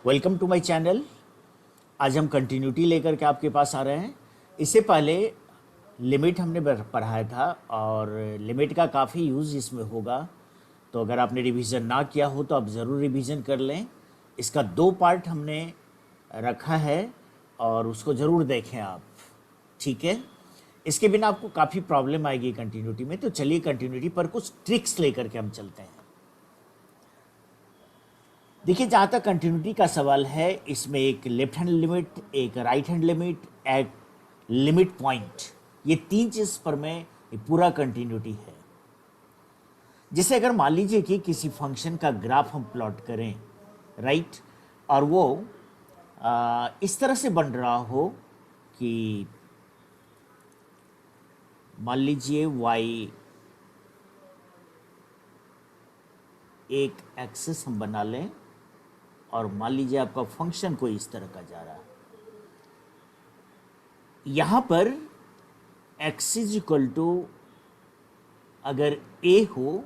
Welcome to my channel. आज हम continuity लेकर के आपके पास आ रहे हैं। इससे पहले लिमिट हमने पढ़ाया था और लिमिट का काफ़ी यूज़ इसमें होगा, तो अगर आपने रिवीजन ना किया हो तो आप ज़रूर रिवीजन कर लें। इसका 2 पार्ट हमने रखा है और उसको ज़रूर देखें आप, ठीक है। इसके बिना आपको काफ़ी प्रॉब्लम आएगी कंटिन्यूटी में, तो चलिए कंटिन्यूटी पर कुछ ट्रिक्स लेकर के हम चलते हैं। देखिए, जहाँ तक कंटिन्यूटी का सवाल है, इसमें एक लेफ्ट हैंड लिमिट, एक राइट हैंड लिमिट, एक लिमिट पॉइंट, ये 3 चीज़ पर में ये पूरा कंटिन्यूटी है। जैसे अगर मान लीजिए कि किसी फंक्शन का ग्राफ हम प्लॉट करें, राइट, और वो इस तरह से बन रहा हो कि मान लीजिए y एक एक्सिस हम बना लें और मान लीजिए आपका फंक्शन कोई इस तरह का जा रहा है। यहां पर x इज इक्वल टू अगर a हो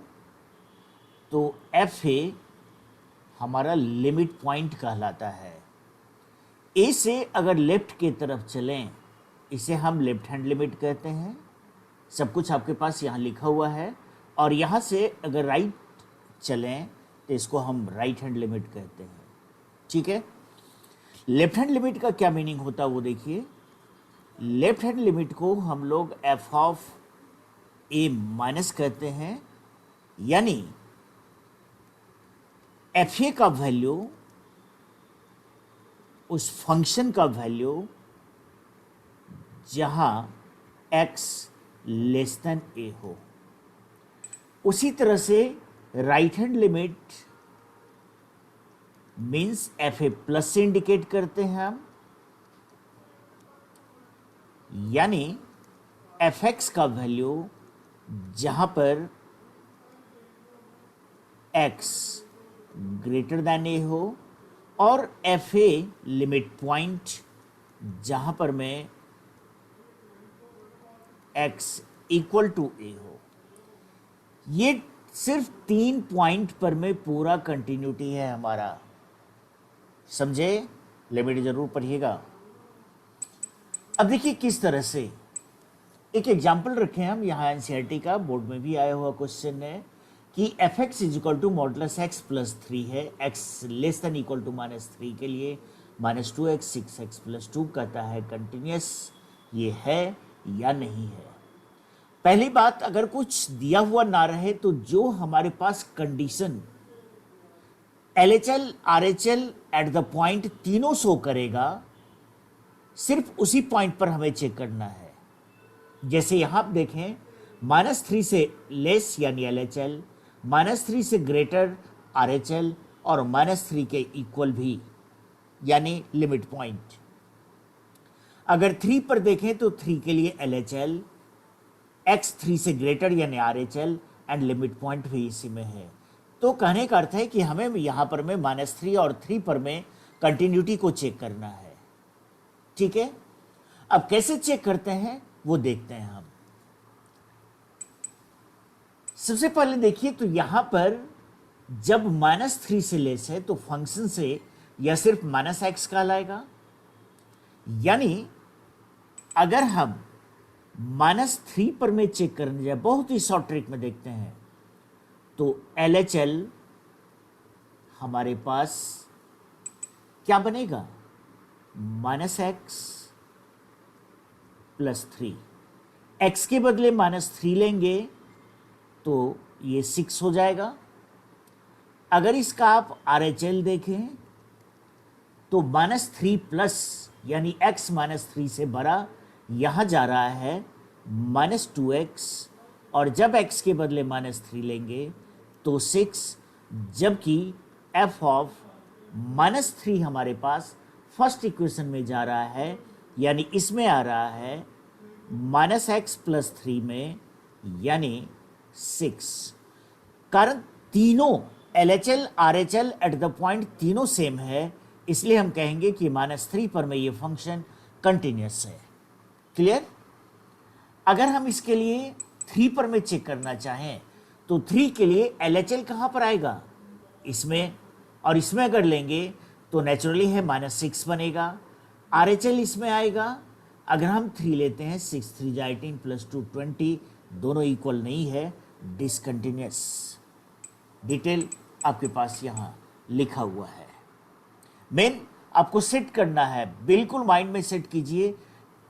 तो f a हमारा लिमिट पॉइंट कहलाता है। a से अगर लेफ्ट की तरफ चलें, इसे हम लेफ्ट हैंड लिमिट कहते हैं। सब कुछ आपके पास यहाँ लिखा हुआ है। और यहाँ से अगर राइट चलें तो इसको हम राइट हैंड लिमिट कहते हैं, ठीक है। लेफ्ट हैंड लिमिट का क्या मीनिंग होता है वो देखिए। लेफ्ट हैंड लिमिट को हम लोग एफ ऑफ ए माइनस कहते हैं, यानी एफ ए का वैल्यू, उस फंक्शन का वैल्यू जहां x लेस देन ए हो। उसी तरह से right hand limit means F A plus से इंडिकेट करते हैं हम, यानी एफ एक्स का वैल्यू जहां पर x ग्रेटर देन ए हो, और एफ ए लिमिट पॉइंट जहां पर में x इक्वल टू ए हो। ये सिर्फ 3 पॉइंट पर में पूरा कंटिन्यूटी है हमारा, समझे। लिमिट जरूर पढ़िएगा। अब देखिए किस तरह से एक एग्जाम्पल रखें हम, यहाँ एनसीईआरटी का बोर्ड में भी आया हुआ क्वेश्चन है कि F X is equal to modulus X plus 3 है। X less than equal to -3 के लिए -2x 6x प्लस 2 कहता है कंटिन्यूस ये है या नहीं है। पहली बात, अगर कुछ दिया हुआ ना रहे तो जो हमारे पास condition LHL RHL at the point तीनों शो करेगा, सिर्फ उसी पॉइंट पर हमें चेक करना है। जैसे यहां आप देखें, -3 से लेस यानी LHL, -3 से ग्रेटर RHL और -3 के इक्वल भी यानी लिमिट पॉइंट। अगर 3 पर देखें तो 3 के लिए LHL, x 3 से ग्रेटर यानी RHL एंड लिमिट पॉइंट भी इसी में है। तो कहने का अर्थ है कि हमें यहां पर में -3 और 3 पर में कंटिन्यूटी को चेक करना है, ठीक है। अब कैसे चेक करते हैं वो देखते हैं हम। सबसे पहले देखिए, तो यहां पर जब -3 से लेस है तो फंक्शन से यह सिर्फ -x कहलाएगा, यानी अगर हम -3 पर में चेक करने जाए, बहुत ही शॉर्ट ट्रिक में देखते हैं, तो LHL हमारे पास क्या बनेगा, -x प्लस 3। x के बदले -3 लेंगे तो ये 6 हो जाएगा। अगर इसका आप RHL देखें तो -3 प्लस यानी x -3 से बड़ा यहां जा रहा है -2x, और जब x के बदले -3 लेंगे तो 6, जबकि f ऑफ -3 हमारे पास फर्स्ट इक्वेशन में जा रहा है, यानी इसमें आ रहा है -x प्लस 3 में, यानी 6। कारण तीनों LHL RHL at the point तीनों सेम है, इसलिए हम कहेंगे कि -3 पर में ये फंक्शन कंटिन्यूस है। क्लियर। अगर हम इसके लिए 3 पर में चेक करना चाहें तो 3 के लिए LHL कहां पर आएगा, इसमें, और इसमें अगर लेंगे तो नेचुरली है -6 बनेगा। RHL इसमें आएगा, अगर हम 3 लेते हैं 6 3 जा 18 प्लस 2 20, दोनों इक्वल नहीं है, डिसकंटिन्यूस। डिटेल आपके पास यहाँ लिखा हुआ है। मेन आपको सेट करना है, बिल्कुल माइंड में सेट कीजिए,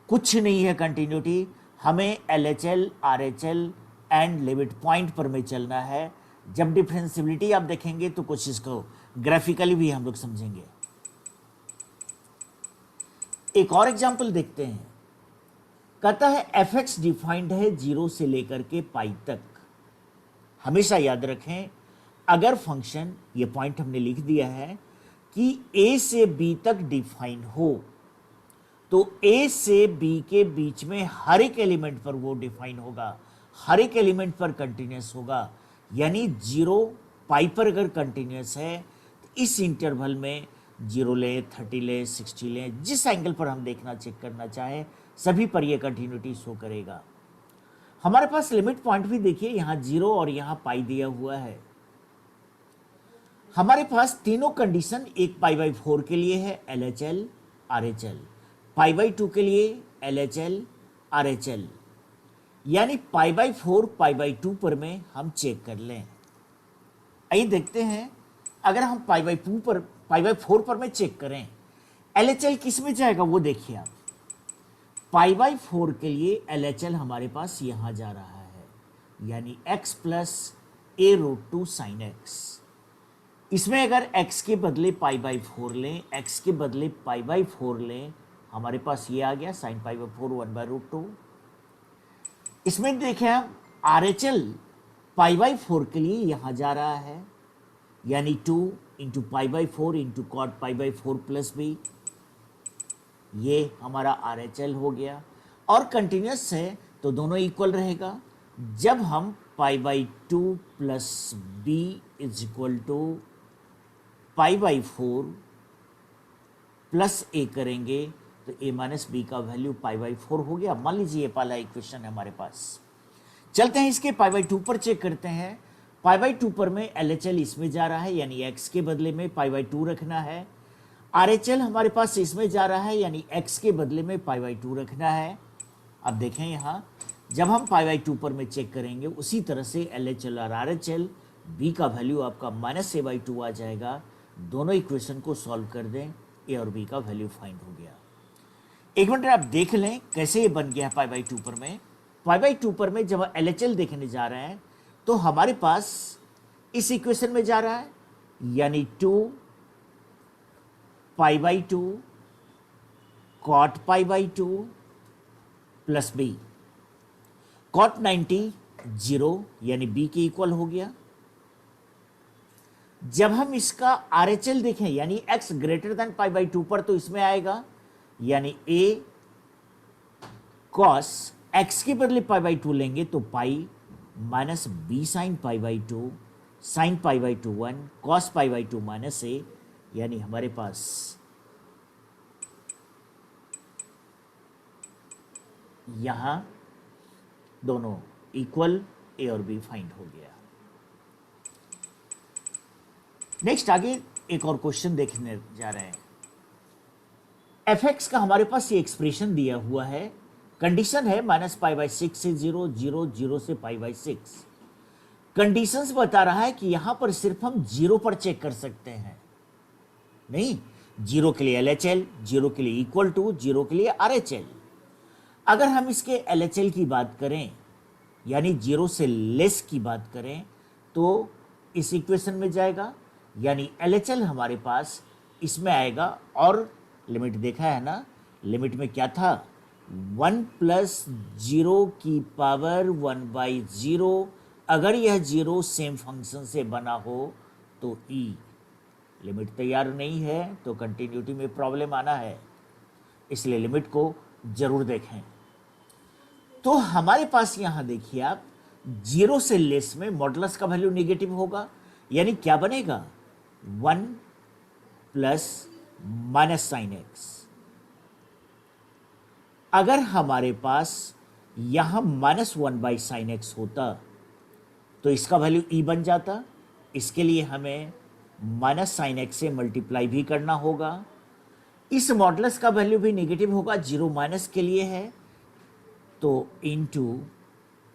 कुछ नहीं है कंटिन्यूटी, हमें LHL RHL and limit point पर में चलना है। जब डिफरेंशियबिलिटी आप देखेंगे तो कुछ इसको ग्राफिकली भी हम लोग समझेंगे। एक और एग्जांपल देखते हैं। कहता है fx डिफाइंड है 0 से लेकर के पाई तक। हमेशा याद रखें, अगर फंक्शन, ये पॉइंट हमने लिख दिया है कि a से b तक डिफाइन हो, तो a से b के बीच में हर एक एलिमेंट पर वो डिफाइन होगा, हर एक एलिमेंट पर कंटिन्यूस होगा। यानी 0 पाई पर अगर कंटिन्यूस है तो इस इंटरवल में 0 ले, 30 ले, 60 ले, जिस एंगल पर हम देखना चेक करना चाहें सभी पर यह कंटिन्यूटी शो करेगा। हमारे पास लिमिट पॉइंट भी देखिए, यहां 0 और यहां पाई दिया हुआ है। हमारे पास तीनों कंडीशन, एक π/4 के लिए है LHL RHL, π/2 के लिए LHL RHL, यानी π/4 π/2 पर में हम चेक कर लें। आइए देखते हैं, अगर हम π/4 पर में चेक करें, LHL किस में जाएगा वो देखिए आप। π/4 के लिए LHL हमारे पास यहां जा रहा है, यानी x plus a√2 sin x। इसमें अगर x के बदले π/4 लें, x के बदले π/4 लें, हमारे पास ये आ गया sin π/4 1/√2। इसमें देखें हम RHL π/4 के लिए यहां जा रहा है, यानी 2 into π/4 into cot π/4 plus b, ये हमारा RHL हो गया। और कंटिन्यूस है तो दोनों इक्वल रहेगा। जब हम π/2 plus b is equal to π/4 plus a करेंगे तो a माइनस बी का वैल्यू π/4 हो गया। मान लीजिए ये पहला इक्वेशन है हमारे पास। चलते हैं इसके π/2 पर चेक करते हैं। π/2 पर में LHL इसमें जा रहा है, यानी x के बदले में π/2 रखना है। RHL हमारे पास इसमें जा रहा है, यानी x के बदले में π/2 रखना है। अब देखें यहाँ, जब हम π/2 पर में चेक करेंगे उसी तरह से LHL और RHL, b का वैल्यू आपका -a/2 आ जाएगा। दोनों इक्वेशन को सॉल्व कर दें, a और b का वैल्यू फाइंड हो गया। एक मिनट आप देख लें कैसे ये बन गया π/2 पर में। π/2 पर में जब LHL देखने जा रहे हैं तो हमारे पास इस इक्वेशन में जा रहा है, यानी 2 π/2 cot π/2 प्लस b। cot 90 0, यानी b के इक्वल हो गया। जब हम इसका RHL देखें, यानी x ग्रेटर देन π/2 पर, तो इसमें आएगा, यानी a cos x के बदले π/2 लेंगे तो pi minus b sine π/2, sine π/2 1, cos π/2 minus a, यानी हमारे पास यहां दोनों इक्वल, a और b फाइंड हो गया। नेक्स्ट आगे एक और क्वेश्चन देखने जा रहे हैं। fx का हमारे पास ये एक्सप्रेशन दिया हुआ है, कंडीशन है -π/6 से 0, 0, 0 से π/6। कंडीशंस बता रहा है कि यहां पर सिर्फ हम 0 पर चेक कर सकते हैं, नहीं 0 के लिए LHL, 0 के लिए इक्वल टू, 0 के लिए RHL। अगर हम इसके LHL की बात करें, यानी 0 से लेस की बात करें, तो इस इक्वेशन में जाएगा, यानी LHL हमारे पास इसमें आएगा। और लिमिट देखा है ना, लिमिट में क्या था, 1 प्लस 0 की पावर 1/0। अगर यह 0 सेम फंक्शन से बना हो तो e। लिमिट तैयार नहीं है तो कंटिन्यूटी में प्रॉब्लम आना है, इसलिए लिमिट को जरूर देखें। तो हमारे पास यहां देखिए आप, 0 से लेस में मॉडुलस का वैल्यू नेगेटिव होगा, यानी क्या बनेगा, 1 प्लस माइनस साइन एक्स। अगर हमारे पास यहां -1/sin x होता तो इसका वैल्यू e बन जाता। इसके लिए हमें माइनस साइन एक्स से मल्टीप्लाई भी करना होगा। इस मॉडुलस का वैल्यू भी नेगेटिव होगा, जीरो माइनस के लिए है, तो into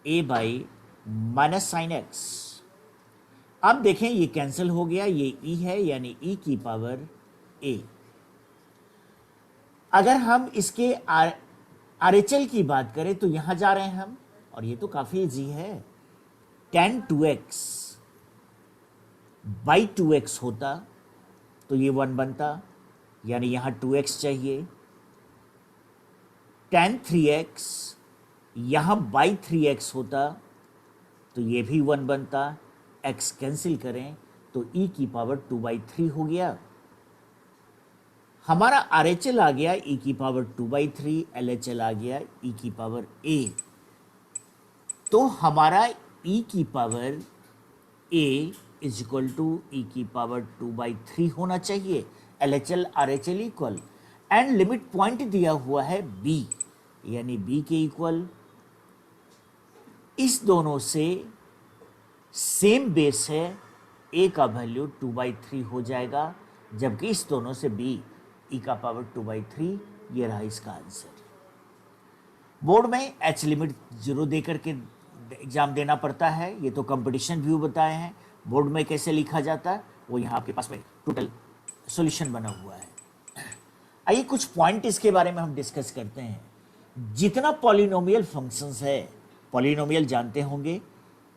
A by minus sine x. अब देखें ये कैंसिल हो गया, ये ई है यानी ई की पावर ए। अगर हम इसके आरएचएल की बात करें तो यहां जा रहे हैं हम, और ये तो काफी इजी है। tan 2x बाई 2x होता तो ये 1 बनता, यानी यहां 2x चाहिए। tan 3x यहां बाई 3x होता तो ये भी 1 बनता, x कैंसिल करें तो e की पावर 2/3 हो गया। हमारा आरएचएल आ गया e की पावर 2/3, एलएचएल आ गया e की पावर a। तो हमारा e की power a is equal to e की पावर 2/3 होना चाहिए, LHL RHL equal, and limit point दिया हुआ है b, यानी b के इक्वल। इस दोनों से सेम बेस है, a का वैल्यू 2/3 हो जाएगा, जबकि इस दोनों से b e का पावर 2/3, ये रहा इसका आंसर। बोर्ड में h लिमिट 0 दे करके एग्जाम देना पड़ता है, ये तो कंपटीशन व्यू बताए हैं। बोर्ड में कैसे लिखा जाता है वो यहाँ आपके पास में टोटल सॉल्यूशन बना हुआ है। आइए कुछ पॉइंट इसके बारे में हम डिस्कस करते हैं। जितना पॉलिनोमियल फंक्शंस है, पॉलिनोमियल जानते होंगे,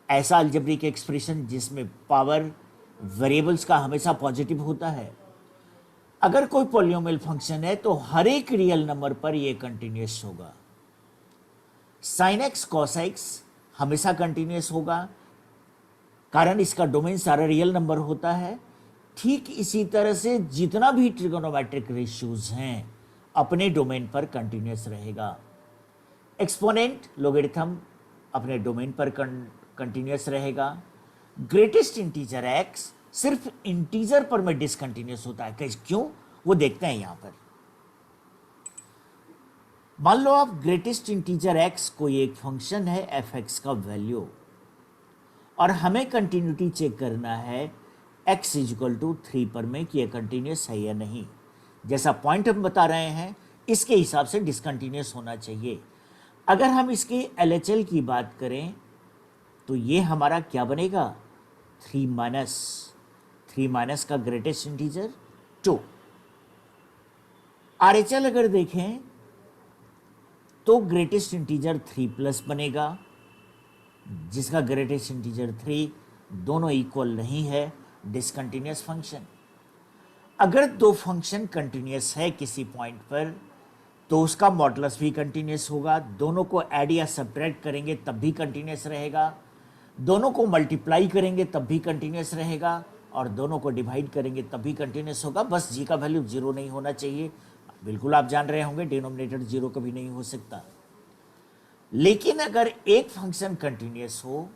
ऐसा अलजेब्रिक एक्सप्रेशन जिसमें पावर वेरिएबल्स का हमेशा पॉजिटिव होता है। अगर कोई पॉलिनोमियल फंक्शन है तो हर एक रियल नंबर पर यह कंटिन्यूअस होगा। साइन एक्स कॉस एक्स हमेशा कंटिन्यूअस होगा, कारण इसका डोमेन सारा रियल नंबर होता है। ठीक इसी तरह से जितना भी ट्रिगोनोमेट्रिक रेशियोज हैं अपने डोमेन पर कंटिन्यूअस रहेगा। एक्सपोनेंट लोगरिथम अपने डोमेन पर कंटिन्यूअस रहेगा। ग्रेटेस्ट इंटीजर एक्स सिर्फ इंटीजर पर में डिसकंटिन्यूअस होता है, क्यों वो देखते हैं यहां पर। मान लो आप ग्रेटेस्ट इंटीजर एक्स कोई एक फंक्शन है एफ एक्स का वैल्यू, और हमें कंटिन्यूटी चेक करना है x इजिकल टू 3 पर में कि यह कंटिन्यूस है या नहीं। जैसा पॉइंट हम बता रहे हैं इसके हिसाब से डिसकंटिन्यूस होना चाहिए। अगर हम इसके LHL की बात करें तो ये हमारा क्या बनेगा, 3 माइनस का ग्रेटेस्ट इंटीजर 2। RHL अगर देखें तो ग्रेटेस्ट इंटीजर 3 प्लस बनेगा, जिसका ग्रेटेस्ट इंटीजर 3, दोनों इक्वल नहीं है, डिसकंटिन्यूअस फंक्शन। अगर दो फंक्शन कंटिन्यूअस है किसी पॉइंट पर तो उसका मॉडुलस भी कंटिन्यूअस होगा। दोनों को ऐड या सब्ट्रैक्ट करेंगे तब भी कंटिन्यूअस रहेगा, दोनों को मल्टीप्लाई करेंगे तब भी कंटिन्यूअस रहेगा, और दोनों को डिवाइड करेंगे तब भी कंटिन्यूअस होगा। बस जी का वैल्यू 0 नहीं होना चाहिए। बिल्कुल आप जान रहे होंगे डिनोमिनेटर 0 कभी नहीं हो सकता। लेकिन अगर एक फंक्शन कंटिन्यूअस हो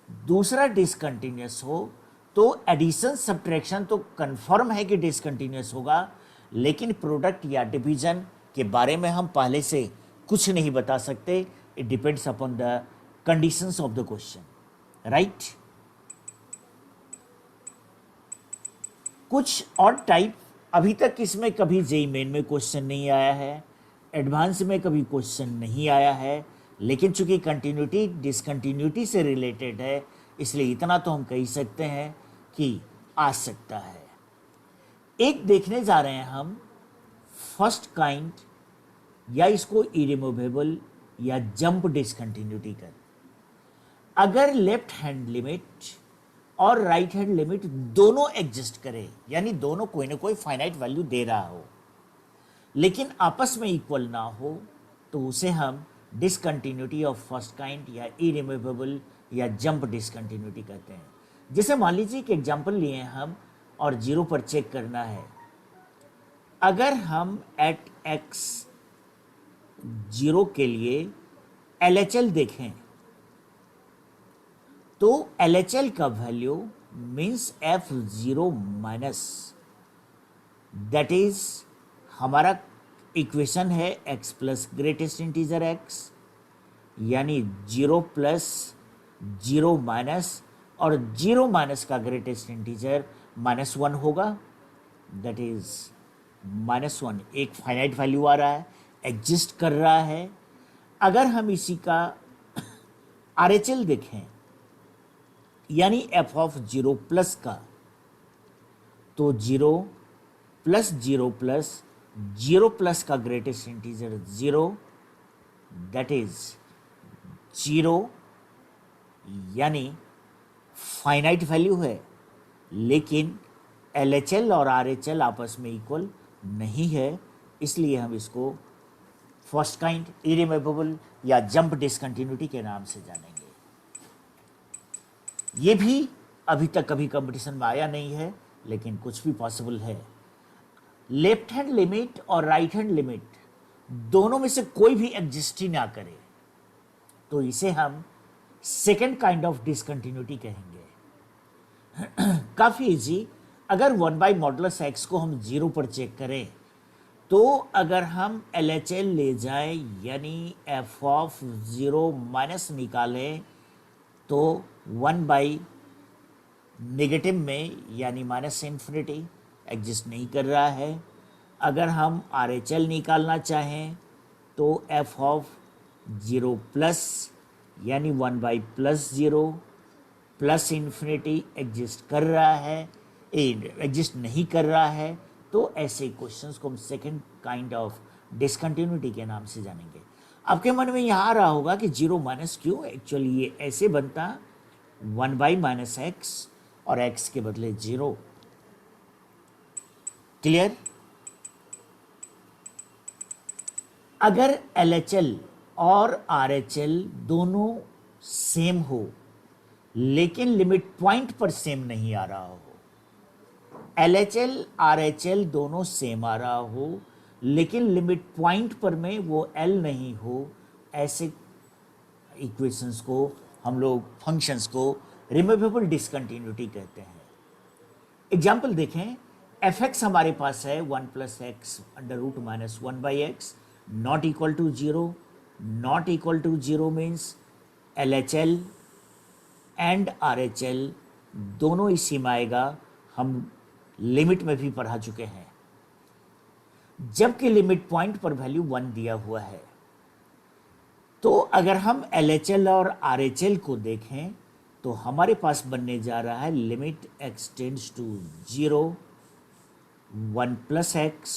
दूसरा डिसकंटिन्यूअस हो तो एडिशन सब्ट्रैक्शन तो कंफर्म है कि डिसकंटिन्यूअस होगा, लेकिन प्रोडक्ट या डिवीजन के बारे में हम पहले से कुछ नहीं बता सकते। It depends upon the conditions of the question, right. कुछ और टाइप अभी तक इसमें कभी जेईई मेन में क्वेश्चन नहीं आया है, एडवांस में कभी क्वेश्चन नहीं आया है, लेकिन चूंकि कंटिन्यूटी डिसकंटिन्यूटी से रिलेटेड है इसलिए इतना तो हम कह सकते हैं कि आ सकता है। एक देखने जा रहे हैं हम फर्स्ट काइंड, या इसको इरिमूवेबल या जंप डिसकंटिन्यूटी कर। अगर लेफ्ट हैंड लिमिट और राइट हैंड लिमिट दोनों एग्जिस्ट करे, यानी दोनों कोई ना कोई फाइनाइट वैल्यू दे रहा हो लेकिन आपस में इक्वल ना हो, तो उसे हम डिसकंटिन्यूटी ऑफ फर्स्ट काइंड या इरिमूवेबल या जंप डिसकंटिन्यूटी कहते हैं। जैसे मान लीजिए कि एग्जांपल लिए हम और 0 पर चेक करना है। अगर हम एट x 0 के लिए LHL देखें तो LHL का value means F0 minus, that is हमारा इक्वेशन है x plus greatest integer x, यानी 0 प्लस 0 माइनस, और 0 माइनस का ग्रेटेस्ट इंटीजर -1 होगा, दैट इज -1 एक फाइनाइट वैल्यू आ रहा है, एग्जिस्ट कर रहा है। अगर हम इसी का RHL देखें यानी f ऑफ 0 प्लस का, तो 0 प्लस 0 प्लस 0 प्लस का ग्रेटेस्ट इंटीजर 0, दैट इज 0, यानी फाइनाइट वैल्यू है, लेकिन LHL और RHL आपस में इक्वल नहीं है, इसलिए हम इसको फर्स्ट काइंड इरिमूवेबल या जंप डिसकंटिन्यूटी के नाम से जानेंगे। ये भी अभी तक कभी कंपटीशन में आया नहीं है, लेकिन कुछ भी पॉसिबल है। लेफ्ट हैंड लिमिट और राइट हैंड लिमिट दोनों में से कोई भी एग्जिस्ट ही ना करे, तो इसे हम सेकेंड काइंड ऑफ डिसकंटिन्यूटी कहेंगे। काफी इजी। अगर 1 बाई मॉडुलस एक्स को हम 0 पर चेक करें, तो अगर हम LHL ले जाएं यानी f ऑफ 0 माइनस निकालें, तो 1 बाई नेगेटिव में यानी माइनस इन्फिनिटी एग्जिस्ट नहीं कर रहा है। अगर हम RHL निकालना चाहें, तो f ऑफ 0 प्लस यानी 1 by plus 0 plus infinity exist कर रहा है, एग्जिस्ट नहीं कर रहा है, तो ऐसे क्वेश्चंस को हम सेकंड काइंड ऑफ डिसकंटिन्यूटी के नाम से जानेंगे। आपके मन में यहाँ आ रहा होगा कि 0 माइनस क्यों, एक्चुअली ये ऐसे बनता 1 बाई माइनस एक्स और x के बदले 0। क्लियर? अगर LHL और RHL दोनों सेम हो, लेकिन लिमिट पॉइंट पर सेम नहीं आ रहा हो, LHL RHL दोनों सेम आ रहा हो, लेकिन लिमिट पॉइंट पर में वो L नहीं हो, ऐसे इक्वेशंस को हम लोग, फंक्शंस को रिमूवेबल डिसकंटिन्यूटी कहते हैं। एग्जाम्पल देखें, fx हमारे पास है 1 plus X under root minus 1 by X, not equal to 0। Not equal to 0 means LHL and RHL दोनों इसी में आएगा, हम लिमिट में भी पढ़ा चुके हैं। जबकि लिमिट पॉइंट पर वैल्यू 1 दिया हुआ है, तो अगर हम LHL और RHL को देखें, तो हमारे पास बनने जा रहा है limit x tends to 0 1 plus X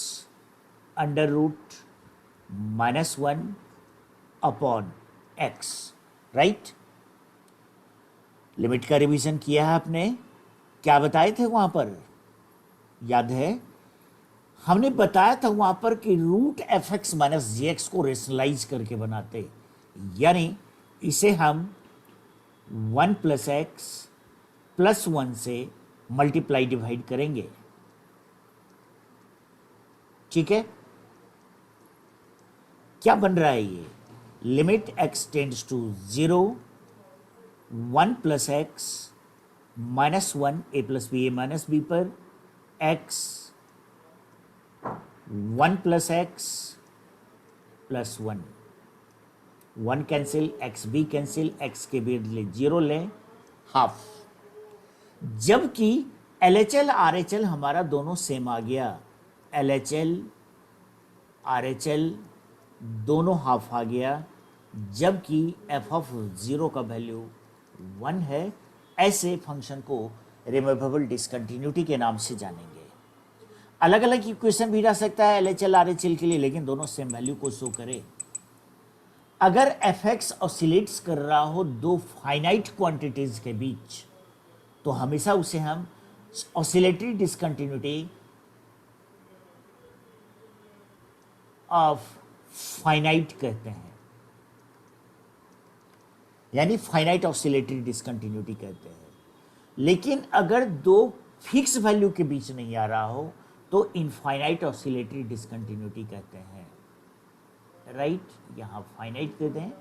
under root minus 1 upon x, right? Limit का रिवीजन किया है आपने? क्या बताए थे वहां पर, याद है? हमने बताया था वहां पर कि रूट fx माइनस jx को रेशनलाइज करके बनाते, यानी इसे हम 1 प्लस एक्स प्लस 1 से मल्टीप्लाई डिवाइड करेंगे, ठीक है? क्या बन रहा है ये? Limit x tends to 0 1 plus X minus 1 a plus B A minus B पर x 1 plus X plus 1 cancel, X B cancel, X के बदले 0 लें, हाफ। जबकि LHL RHL हमारा दोनों सेम आ गया, LHL RHL दोनों हाफ आ गया, जबकि f ऑफ 0 का वैल्यू 1 है। ऐसे फंक्शन को रिमूवेबल डिसकंटिन्यूटी के नाम से जानेंगे। अलग अलग इक्वेशन भी रह सकता है LHL RHL के लिए, लेकिन दोनों सेम वैल्यू को शो करे। अगर fx ऑसिलेट्स कर रहा हो दो फाइनाइट क्वांटिटीज के बीच, तो हमेशा उसे हम ऑसिलेटरी डिसकंटिन्यूटी ऑफ फाइनाइट कहते हैं, यानी फाइनाइट ऑसिलेटरी डिसकंटिन्यूटी कहते हैं। लेकिन अगर दो फिक्स वैल्यू के बीच नहीं आ रहा हो, तो इनफाइनाइट ऑसिलेटरी डिसकंटिन्यूटी कहते हैं, राइट? यहां फाइनाइट कहते हैं।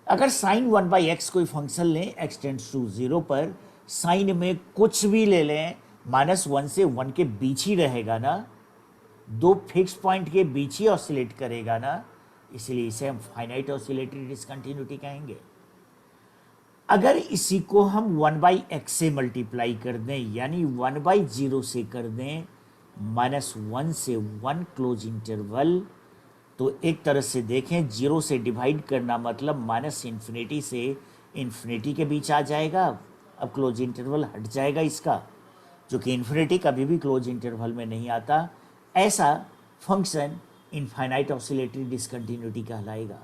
अगर साइन 1 बाई एक्स कोई फंक्शन लें x टेंड्स टू 0 पर, साइन में कुछ भी ले लें, -1 से 1 के बीच ही रहेगा ना, दो फिक्स पॉइंट के बीच ही ऑसिलेट करेगा ना, इसलिए इसे हम फाइनाइट ऑसिलेटरी डिसकंटिन्यूटी कहेंगे। अगर इसी को हम 1/x से मल्टीप्लाई कर दें, यानी 1/0 से कर दें, -1 से 1 क्लोज इंटरवल, तो एक तरह से देखें 0 से डिवाइड करना मतलब -∞ से इन्फिनिटी के बीच आ जाएगा। अब क्लोज इंटरवल हट जाएगा इसका, जो कि इन्फिनिटी कभी भी क्लोज इंटरवल में नहीं आता। ऐसा फंक्शन इनफाइनाइट ऑसिलेटरी डिसकंटिन्यूटी कहलाएगा।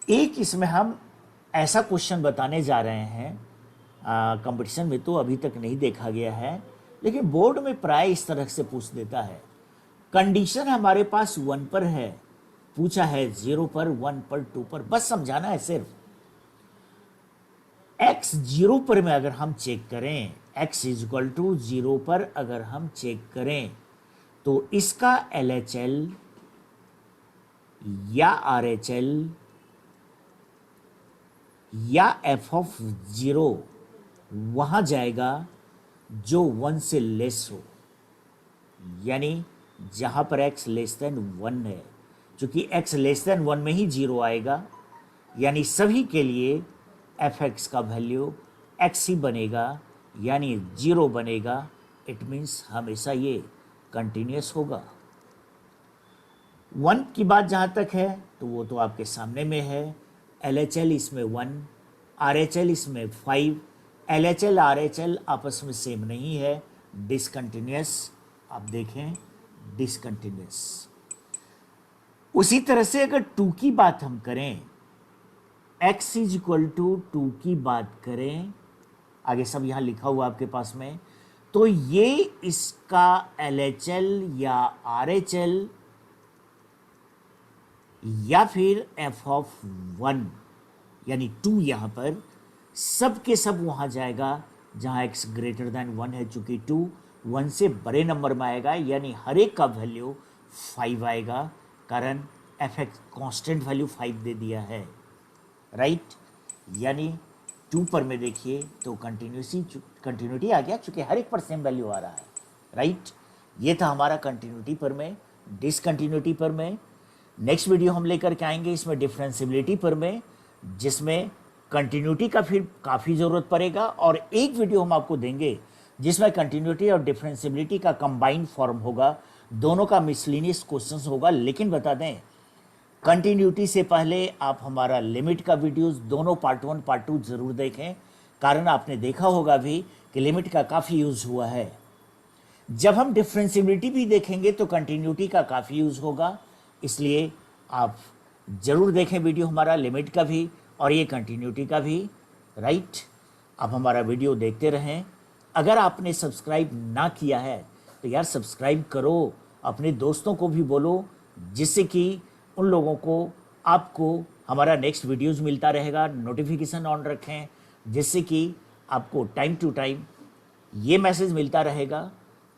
एक इसमें हम ऐसा क्वेश्चन बताने जा रहे हैं, कंपटीशन में तो अभी तक नहीं देखा गया है, लेकिन बोर्ड में प्राय इस तरह से पूछ देता है। कंडीशन हमारे पास 1 पर है, पूछा है 0 पर, 1 पर, 2 पर, बस समझाना है सिर्फ। x 0 पर में अगर हम चेक करें, x इक्वल टू 0 पर अगर हम चेक करें, तो इसका LHL या RHL या f ऑफ 0 वहां जाएगा जो 1 से लेस हो, यानी जहां पर x लेस देन 1 है। चूंकि x लेस देन 1 में ही 0 आएगा, यानी सभी के लिए fx का वैल्यू x ही बनेगा, यानी 0 बनेगा। इट मीन्स हमेशा ये कंटिन्यूस होगा। 1 की बात जहाँ तक है तो वो तो आपके सामने में है। LHL इसमें 1, RHL इसमें 5। LHL RHL आपस में सेम नहीं है, डिसकंटिन्यूस। आप देखें डिसकंटिन्यूस। उसी तरह से अगर 2 की बात हम करें, x इज इक्वल टू 2 की बात करें, आगे सब यहाँ लिखा हुआ आपके पास में, तो ये इसका LHL या RHL या फिर f ऑफ 1 यानी 2 यहाँ पर सब के सब वहाँ जाएगा जहाँ x ग्रेटर दैन 1 है। चूंकि 2 1 से बड़े नंबर में आएगा, यानी हर एक का वैल्यू 5 आएगा, कारण fx कांस्टेंट वैल्यू 5 दे दिया है, राइट। यानी 2 पर में देखिए तो कंटिन्यूटी आ गया, चूंकि हर एक पर सेम वैल्यू आ रहा है, राइट। ये था हमारा कंटिन्यूटी पर में। डिसकंटिन्यूटी पर में नेक्स्ट वीडियो हम लेकर के आएंगे, इसमें डिफरेंशियबिलिटी पर में, जिसमें कंटिन्यूटी का फिर काफ़ी ज़रूरत पड़ेगा, और एक वीडियो हम आपको देंगे जिसमें कंटिन्यूटी और डिफरेंशियबिलिटी का कंबाइंड फॉर्म होगा, दोनों का मिसलिनियस क्वेश्चंस होगा। लेकिन बता दें, कंटिन्यूटी से पहले आप हमारा लिमिट का वीडियोस दोनों पार्ट 1 पार्ट 2 ज़रूर देखें, कारण आपने देखा होगा भी कि लिमिट का काफ़ी यूज़ हुआ है। जब हम डिफरेंशियबिलिटी भी देखेंगे तो कंटिन्यूटी का काफ़ी यूज़ होगा, इसलिए आप ज़रूर देखें वीडियो हमारा लिमिट का भी और ये कंटिन्यूटी का भी, राइट। आप हमारा वीडियो देखते रहें। अगर आपने सब्सक्राइब ना किया है तो यार सब्सक्राइब करो, अपने दोस्तों को भी बोलो, जिससे कि उन लोगों को आपको हमारा नेक्स्ट वीडियोस मिलता रहेगा। नोटिफिकेशन ऑन रखें, जिससे कि आपको टाइम टू टाइम ये मैसेज मिलता रहेगा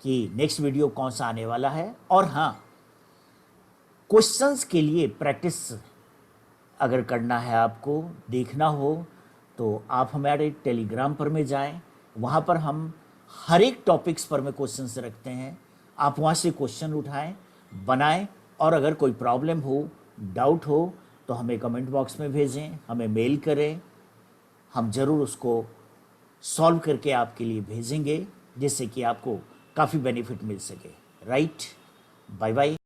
कि नेक्स्ट वीडियो कौन सा आने वाला है। और हाँ, क्वेश्चंस के लिए प्रैक्टिस अगर करना है, आपको देखना हो, तो आप हमारे टेलीग्राम पर में जाएं, वहाँ पर हम हर एक टॉपिक्स पर में क्वेश्चंस रखते हैं। आप वहाँ से क्वेश्चन उठाएं, बनाएं, और अगर कोई प्रॉब्लम हो, डाउट हो, तो हमें कमेंट बॉक्स में भेजें, हमें मेल करें, हम ज़रूर उसको सॉल्व करके आपके लिए भेजेंगे, जिससे कि आपको काफ़ी बेनिफिट मिल सके, राइट। Bye bye.